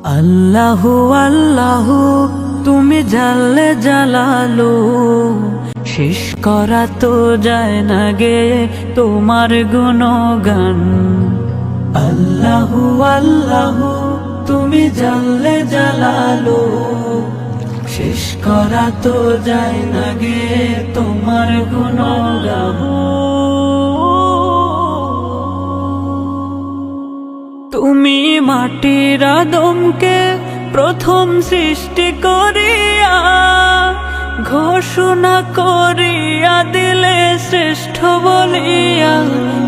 আল্লাহু আল্লাহু তুমি জাল্লে জালালু, শেষ করা তো যায় না গে তোমার গুণগান। আল্লাহু আল্লাহু তুমি জাল্লে জালালু, শেষ করা তো যায় না গে তোমার গুণগান। তুমি মাটির আদমকে প্রথম সৃষ্টি করিয়া ঘোষণা করিয়া দিলে শ্রেষ্ঠ বলিয়া।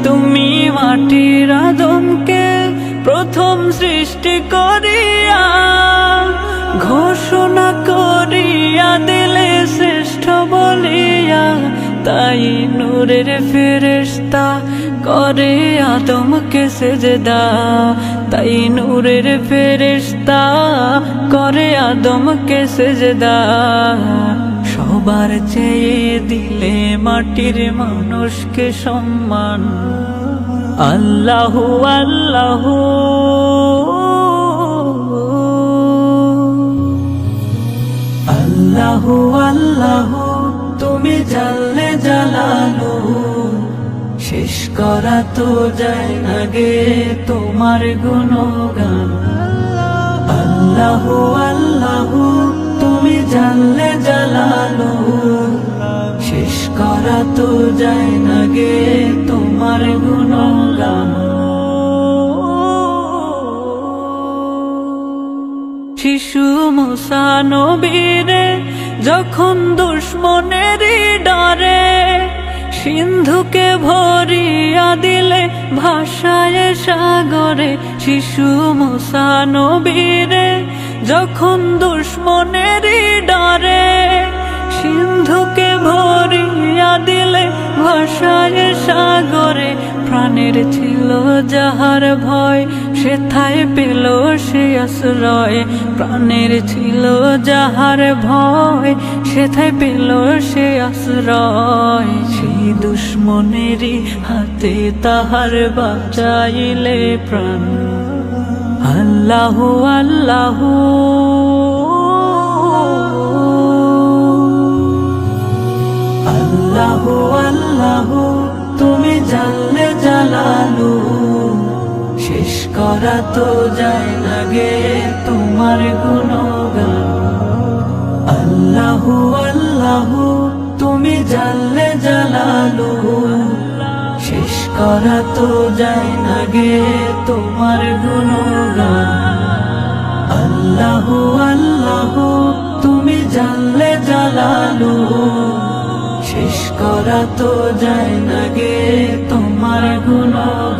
তুমি মাটির আদমকে প্রথম সৃষ্টি করিয়া ঘোষণা করিয়া দিলে শ্রেষ্ঠ বলিয়া। তাই নূরের ফেরেশতা করে আদমকে সেজদা, তাই নূরের ফেরেশতা করে আদমকে সেজদা। সবার চেয়ে দিলে মাটির মানুষকে সম্মান। আল্লাহু আল্লাহু আল্লাহু আল্লাহু তুমি জাল্লে জালালু, শেষ করা তো যায় না গে তোমার গুণগান। আল্লাহু আল্লাহু তুমি জাল্লে জালালু, শেষ করা তো যায় না গে তোমার গুণগান। শিশু মুসা নবীরে যখন দুশ্মনেরই ডরে সিন্ধুকে ভরিয়া দিলে ভাষায় সাগরে। শিশু মুসা নবীরে যখন দুশ্মনেরই ডরে সিন্ধুকে ভরিয়া দিলে ভাষায় সাগরে। প্রাণের ছিল যাহার ভয় সেথায় পেল সে আশ্রয়। প্রাণের ছিল যাহার ভয় সেথায় পেল সে আশ্রয়। সেই দুশ্মনেরই হাতে তাহার বাঁচাইলে প্রাণ। আল্লাহু আল্লাহু আল্লাহু আল্লাহু তুমি জাল্লে জালালু, শেষ করা তো যায় না গে তোমার গুণগান। আল্লাহু আল্লাহু তুমি জাল্লে জালালু, শেষ করা তো যায় না গে তোমার গুণগান। আল্লাহু আল্লাহু তুমি জাল্লে জালালু, শেষ করা তো যায় না গে তোমার গুণগান।